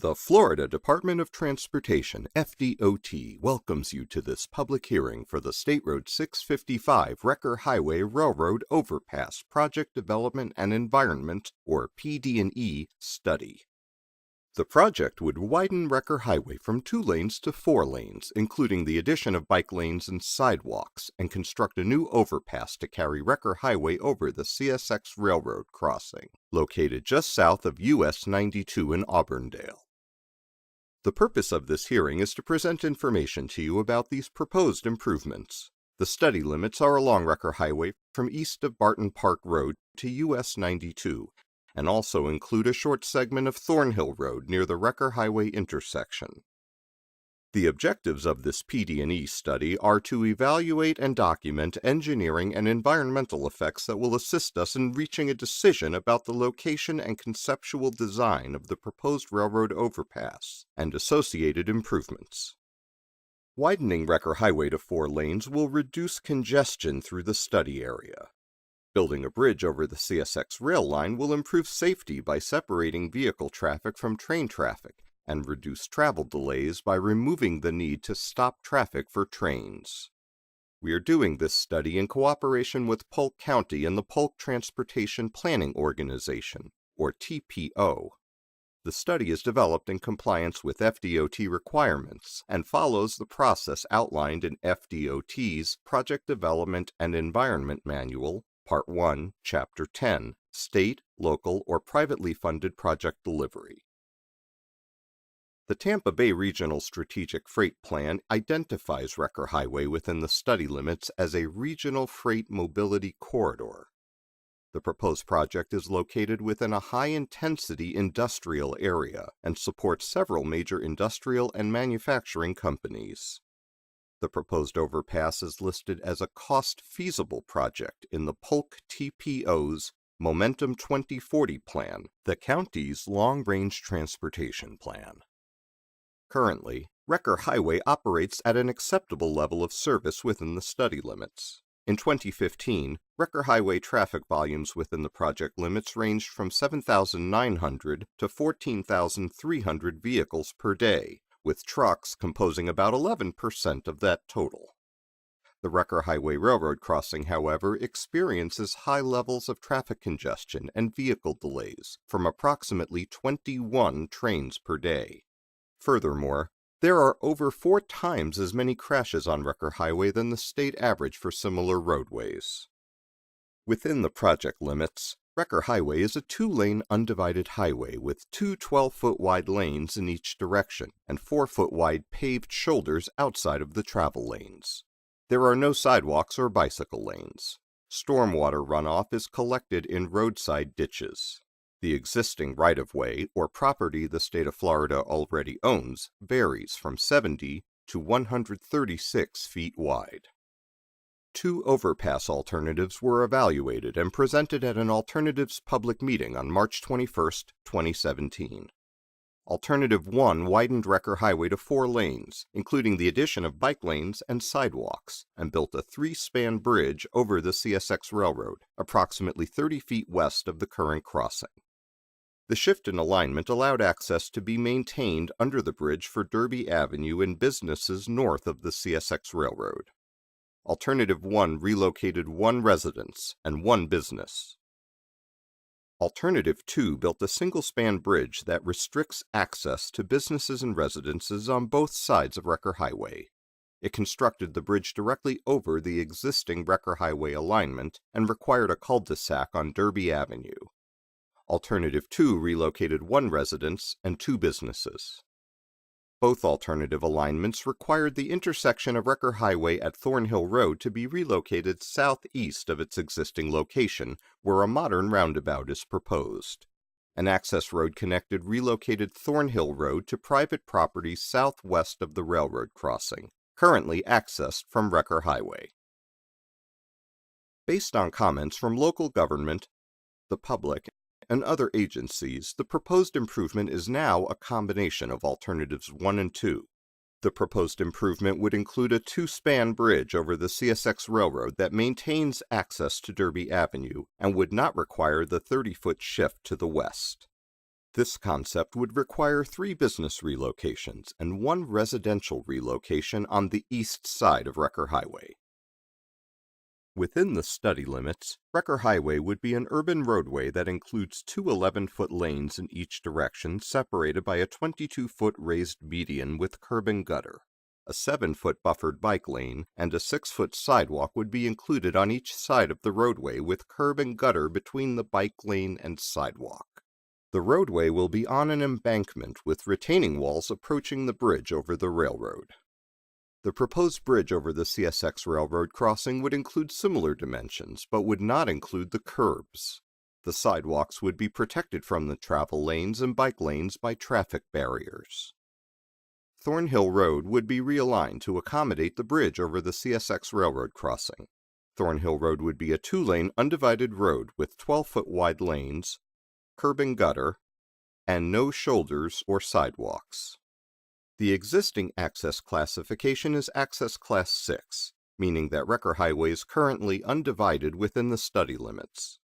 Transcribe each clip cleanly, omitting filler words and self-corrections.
The Florida Department of Transportation, FDOT, welcomes you to this public hearing for the State Road 655 Recker Highway Railroad Overpass Project Development and Environment, or PD&E, study. The project would widen Recker Highway from 2 lanes to 4 lanes, including the addition of bike lanes and sidewalks, and construct a new overpass to carry Recker Highway over the CSX Railroad crossing, located just south of US 92 in Auburndale. The purpose of this hearing is to present information to you about these proposed improvements. The study limits are along Recker Highway from east of Barton Park Road to US 92, and also include a short segment of Thornhill Road near the Recker Highway intersection. The objectives of this PD&E study are to evaluate and document engineering and environmental effects that will assist us in reaching a decision about the location and conceptual design of the proposed railroad overpass and associated improvements. Widening Recker Highway to 4 lanes will reduce congestion through the study area. Building a bridge over the CSX rail line will improve safety by separating vehicle traffic from train traffic, and reduce travel delays by removing the need to stop traffic for trains. We are doing this study in cooperation with Polk County and the Polk Transportation Planning Organization, or TPO. The study is developed in compliance with FDOT requirements and follows the process outlined in FDOT's Project Development and Environment Manual, Part 1, Chapter 10, State, Local, or Privately Funded Project Delivery. The Tampa Bay Regional Strategic Freight Plan identifies Recker Highway within the study limits as a regional freight mobility corridor. The proposed project is located within a high-intensity industrial area and supports several major industrial and manufacturing companies. The proposed overpass is listed as a cost-feasible project in the Polk TPO's Momentum 2040 plan, the county's long-range transportation plan. Currently, Recker Highway operates at an acceptable level of service within the study limits. In 2015, Recker Highway traffic volumes within the project limits ranged from 7,900 to 14,300 vehicles per day, with trucks composing about 11% of that total. The Recker Highway Railroad crossing, however, experiences high levels of traffic congestion and vehicle delays from approximately 21 trains per day. Furthermore, there are over 4 times as many crashes on Recker Highway than the state average for similar roadways. Within the project limits, Recker Highway is a 2-lane undivided highway with 2 12-foot wide lanes in each direction and 4-foot wide paved shoulders outside of the travel lanes. There are no sidewalks or bicycle lanes. Stormwater runoff is collected in roadside ditches. The existing right-of-way, or property the state of Florida already owns, varies from 70 to 136 feet wide. 2 overpass alternatives were evaluated and presented at an alternatives public meeting on March 21, 2017. Alternative 1 widened Recker Highway to 4 lanes, including the addition of bike lanes and sidewalks, and built a 3-span bridge over the CSX Railroad, approximately 30 feet west of the current crossing. The shift in alignment allowed access to be maintained under the bridge for Derby Avenue and businesses north of the CSX Railroad. Alternative 1 relocated 1 residence and 1 business. Alternative 2 built a single-span bridge that restricts access to businesses and residences on both sides of Recker Highway. It constructed the bridge directly over the existing Recker Highway alignment and required a cul-de-sac on Derby Avenue. Alternative 2 relocated 1 residence and 2 businesses. Both alternative alignments required the intersection of Recker Highway at Thornhill Road to be relocated southeast of its existing location, where a modern roundabout is proposed. An access road connected relocated Thornhill Road to private property southwest of the railroad crossing, currently accessed from Recker Highway. Based on comments from local government, the public, and other agencies, the proposed improvement is now a combination of alternatives 1 and 2. The proposed improvement would include a 2-span bridge over the CSX Railroad that maintains access to Derby Avenue and would not require the 30-foot shift to the west. This concept would require 3 business relocations and 1 residential relocation on the east side of Recker Highway. Within the study limits, Recker Highway would be an urban roadway that includes 2 11-foot lanes in each direction separated by a 22-foot raised median with curb and gutter. A 7-foot buffered bike lane and a 6-foot sidewalk would be included on each side of the roadway with curb and gutter between the bike lane and sidewalk. The roadway will be on an embankment with retaining walls approaching the bridge over the railroad. The proposed bridge over the CSX railroad crossing would include similar dimensions, but would not include the curbs. The sidewalks would be protected from the travel lanes and bike lanes by traffic barriers. Thornhill Road would be realigned to accommodate the bridge over the CSX railroad crossing. Thornhill Road would be a 2-lane undivided road with 12-foot wide lanes, curb and gutter, and no shoulders or sidewalks. The existing access classification is Access Class 6, meaning that Recker Highway is currently undivided within the study limits.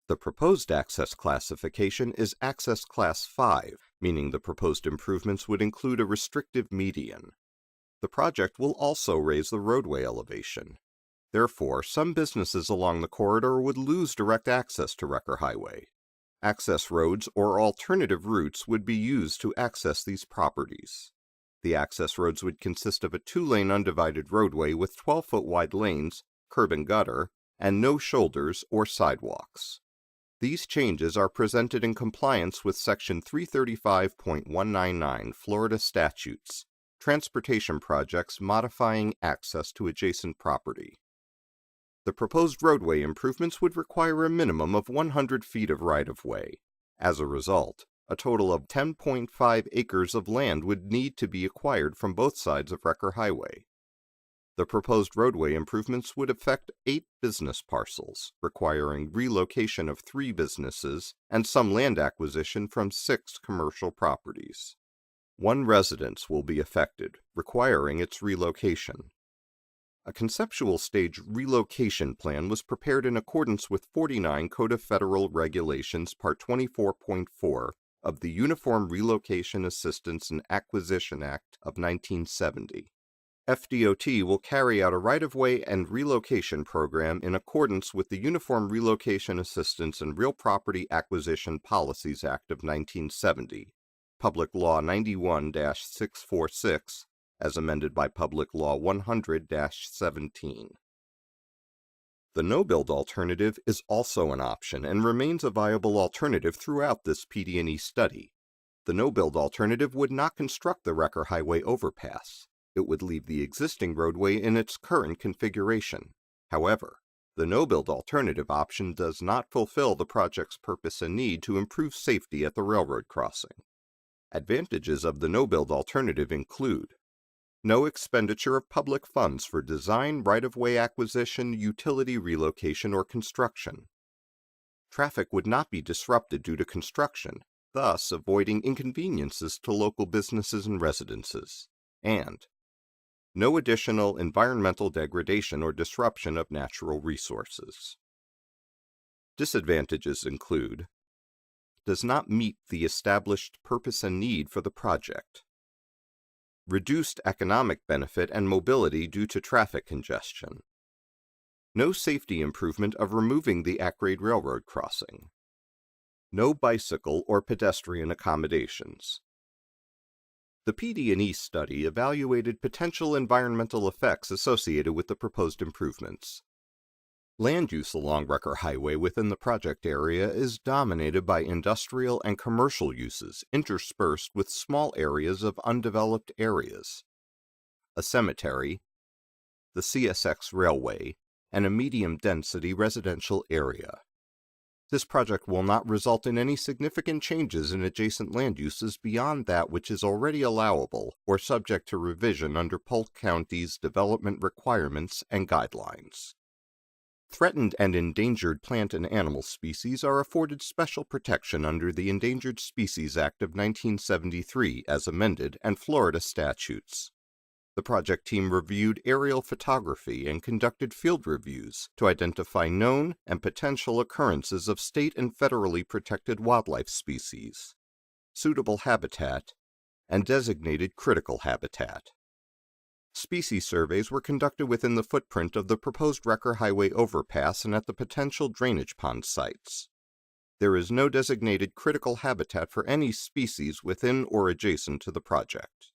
The proposed access classification is Access Class 5, meaning the proposed improvements would include a restrictive median. The project will also raise the roadway elevation. Therefore, some businesses along the corridor would lose direct access to Recker Highway. Access roads or alternative routes would be used to access these properties. The access roads would consist of a 2-lane undivided roadway with 12-foot wide lanes, curb and gutter, and no shoulders or sidewalks. These changes are presented in compliance with Section 335.199 Florida statutes, transportation projects modifying access to adjacent property. The proposed roadway improvements would require a minimum of 100 feet of right-of-way. As a result, a total of 10.5 acres of land would need to be acquired from both sides of Recker Highway. The proposed roadway improvements would affect 8 business parcels, requiring relocation of 3 businesses and some land acquisition from 6 commercial properties. 1 residence will be affected, requiring its relocation. A conceptual stage relocation plan was prepared in accordance with 49 Code of Federal Regulations Part 24.4 of the Uniform Relocation Assistance and Acquisition Act of 1970. FDOT will carry out a right-of-way and relocation program in accordance with the Uniform Relocation Assistance and Real Property Acquisition Policies Act of 1970, Public Law 91-646, as amended by Public Law 100-17. The no-build alternative is also an option and remains a viable alternative throughout this PD&E study. The no-build alternative would not construct the Recker Highway overpass. It would leave the existing roadway in its current configuration. However, the no-build alternative option does not fulfill the project's purpose and need to improve safety at the railroad crossing. Advantages of the no-build alternative include no expenditure of public funds for design, right-of-way acquisition, utility relocation, or construction. Traffic would not be disrupted due to construction, thus avoiding inconveniences to local businesses and residences. And no additional environmental degradation or disruption of natural resources. Disadvantages include does not meet the established purpose and need for the project. Reduced economic benefit and mobility due to traffic congestion. No safety improvement of removing the at-grade railroad crossing. No bicycle or pedestrian accommodations. The PD&E study evaluated potential environmental effects associated with the proposed improvements. Land use along Recker Highway within the project area is dominated by industrial and commercial uses interspersed with small areas of undeveloped areas. A cemetery, the CSX Railway, and a medium-density residential area. This project will not result in any significant changes in adjacent land uses beyond that which is already allowable or subject to revision under Polk County's development requirements and guidelines. Threatened and endangered plant and animal species are afforded special protection under the Endangered Species Act of 1973 as amended and Florida statutes. The project team reviewed aerial photography and conducted field reviews to identify known and potential occurrences of state and federally protected wildlife species. suitable habitat, and designated critical habitat. Species surveys were conducted within the footprint of the proposed Recker Highway overpass and at the potential drainage pond sites. There is no designated critical habitat for any species within or adjacent to the project.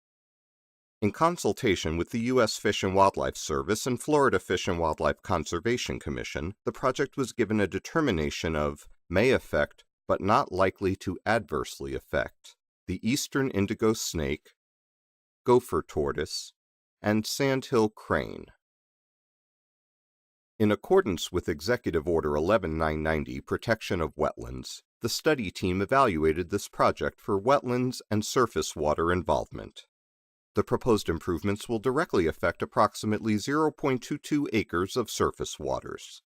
In consultation with the U.S. Fish and Wildlife Service and Florida Fish and Wildlife Conservation Commission, the project was given a determination of may affect, but not likely to adversely affect, the eastern indigo snake, gopher tortoise, and sandhill crane. In accordance with Executive Order 11990, Protection of Wetlands, the study team evaluated this project for wetlands and surface water involvement. The proposed improvements will directly affect approximately 0.22 acres of surface waters.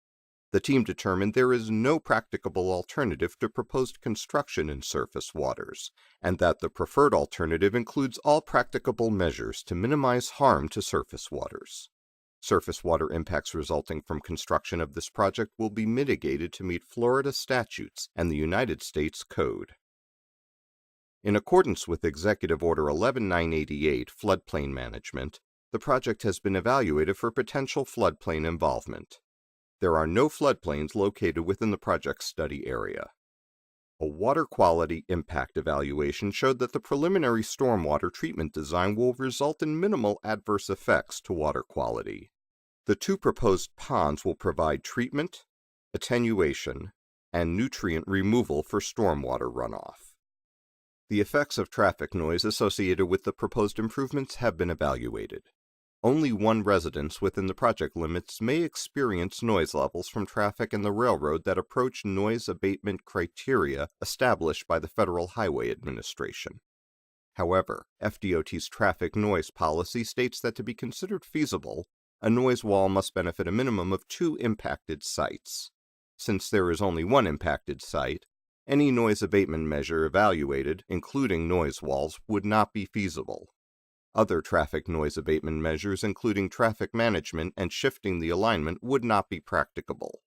The team determined there is no practicable alternative to proposed construction in surface waters, and that the preferred alternative includes all practicable measures to minimize harm to surface waters. Surface water impacts resulting from construction of this project will be mitigated to meet Florida statutes and the United States Code. In accordance with Executive Order 11988, Floodplain Management, the project has been evaluated for potential floodplain involvement. There are no floodplains located within the project study area. A water quality impact evaluation showed that the preliminary stormwater treatment design will result in minimal adverse effects to water quality. The two proposed ponds will provide treatment, attenuation, and nutrient removal for stormwater runoff. The effects of traffic noise associated with the proposed improvements have been evaluated. Only one residence within the project limits may experience noise levels from traffic and the railroad that approach noise abatement criteria established by the Federal Highway Administration. However, FDOT's traffic noise policy states that to be considered feasible, a noise wall must benefit a minimum of 2 impacted sites. Since there is only one impacted site, any noise abatement measure evaluated, including noise walls, would not be feasible. Other traffic noise abatement measures, including traffic management and shifting the alignment, would not be practicable.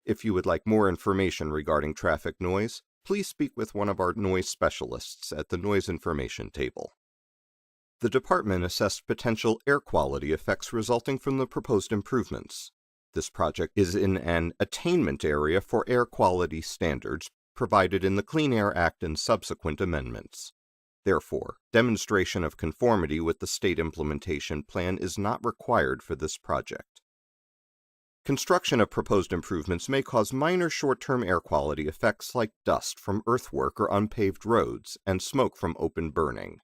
If you would like more information regarding traffic noise, please speak with one of our noise specialists at the Noise Information Table. The department assessed potential air quality effects resulting from the proposed improvements. This project is in an attainment area for air quality standards provided in the Clean Air Act and subsequent amendments. Therefore, demonstration of conformity with the state implementation plan is not required for this project. Construction of proposed improvements may cause minor short-term air quality effects like dust from earthwork or unpaved roads and smoke from open burning.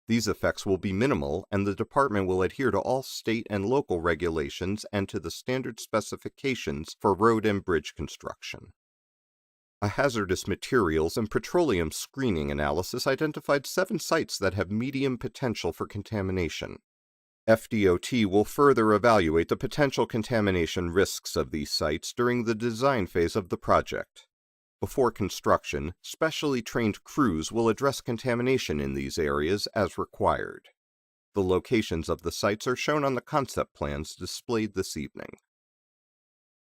These effects will be minimal, and the department will adhere to all state and local regulations and to the standard specifications for road and bridge construction. A hazardous materials and petroleum screening analysis identified 7 sites that have medium potential for contamination. FDOT will further evaluate the potential contamination risks of these sites during the design phase of the project. Before construction, specially trained crews will address contamination in these areas as required. The locations of the sites are shown on the concept plans displayed this evening.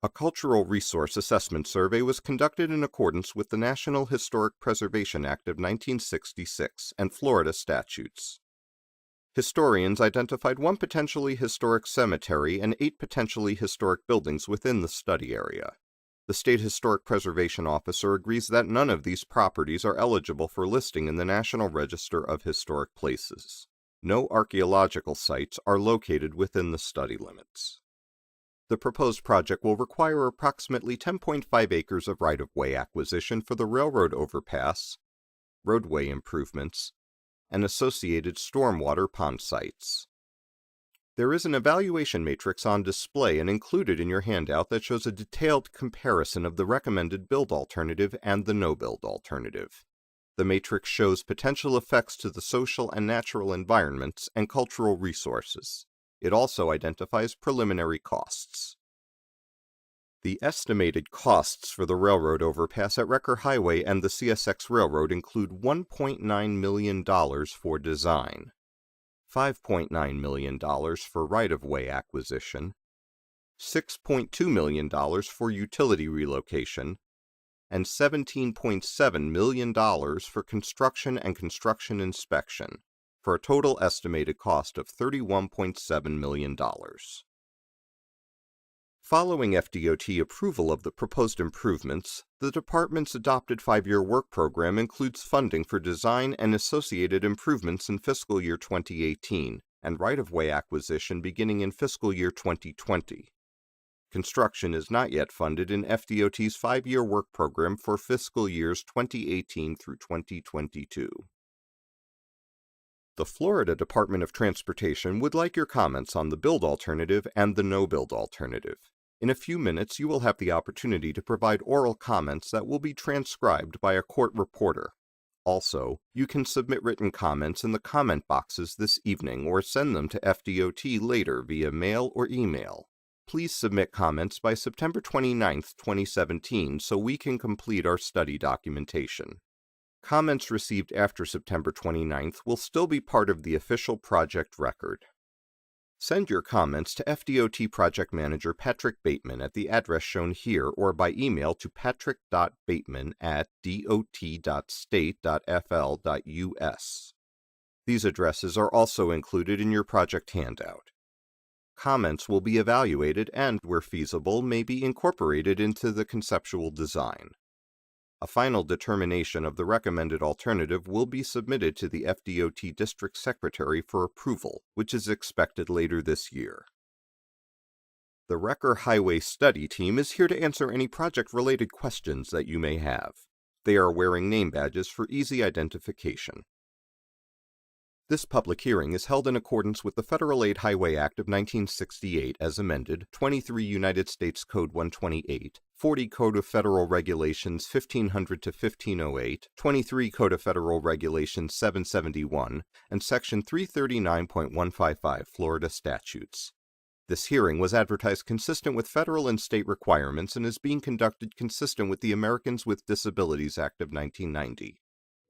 A cultural resource assessment survey was conducted in accordance with the National Historic Preservation Act of 1966 and Florida statutes. Historians identified 1 potentially historic cemetery and 8 potentially historic buildings within the study area. The State Historic Preservation Officer agrees that none of these properties are eligible for listing in the National Register of Historic Places. No archaeological sites are located within the study limits. The proposed project will require approximately 10.5 acres of right-of-way acquisition for the railroad overpass, roadway improvements, and associated stormwater pond sites. There is an evaluation matrix on display and included in your handout that shows a detailed comparison of the recommended build alternative and the no-build alternative. The matrix shows potential effects to the social and natural environments and cultural resources. It also identifies preliminary costs. The estimated costs for the railroad overpass at Recker Highway and the CSX Railroad include $1.9 million for design, $5.9 million for right-of-way acquisition, $6.2 million for utility relocation, and $17.7 million for construction and construction inspection, for a total estimated cost of $31.7 million. Following FDOT approval of the proposed improvements, the Department's adopted 5-year work program includes funding for design and associated improvements in fiscal year 2018 and right-of-way acquisition beginning in fiscal year 2020. Construction is not yet funded in FDOT's 5-year work program for fiscal years 2018 through 2022. The Florida Department of Transportation would like your comments on the build alternative and the no-build alternative. In a few minutes, you will have the opportunity to provide oral comments that will be transcribed by a court reporter. Also, you can submit written comments in the comment boxes this evening or send them to FDOT later via mail or email. Please submit comments by September 29, 2017, so we can complete our study documentation. Comments received after September 29th will still be part of the official project record. Send your comments to FDOT Project Manager Patrick Bateman at the address shown here or by email to patrick.bateman@dot.state.fl.us. These addresses are also included in your project handout. Comments will be evaluated and, where feasible, may be incorporated into the conceptual design. A final determination of the recommended alternative will be submitted to the FDOT District Secretary for approval, which is expected later this year. The Recker Highway Study Team is here to answer any project-related questions that you may have. They are wearing name badges for easy identification. This public hearing is held in accordance with the Federal Aid Highway Act of 1968 as amended, 23 United States Code 128, 40 Code of Federal Regulations 1500 to 1508, 23 Code of Federal Regulations 771, and Section 339.155 Florida statutes. This hearing was advertised consistent with federal and state requirements and is being conducted consistent with the Americans with Disabilities Act of 1990.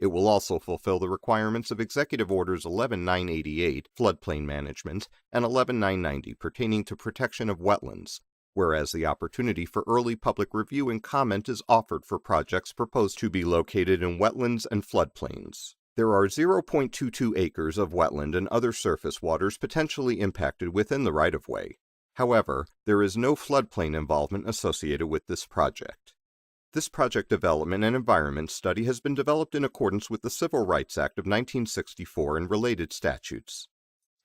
It will also fulfill the requirements of Executive Orders 11988, Floodplain Management, and 11990 pertaining to protection of wetlands, whereas the opportunity for early public review and comment is offered for projects proposed to be located in wetlands and floodplains. There are 0.22 acres of wetland and other surface waters potentially impacted within the right-of-way. However, there is no floodplain involvement associated with this project. This project development and environment study has been developed in accordance with the Civil Rights Act of 1964 and related statutes.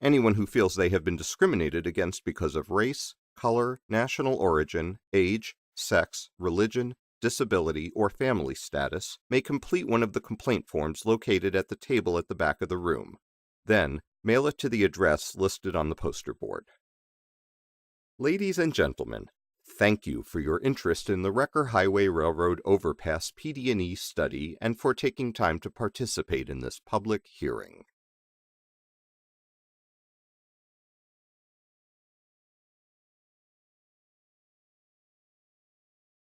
Anyone who feels they have been discriminated against because of race, color, national origin, age, sex, religion, disability, or family status may complete one of the complaint forms located at the table at the back of the room. Then, mail it to the address listed on the poster board. Ladies and gentlemen, thank you for your interest in the Recker Highway Railroad Overpass PD&E study and for taking time to participate in this public hearing.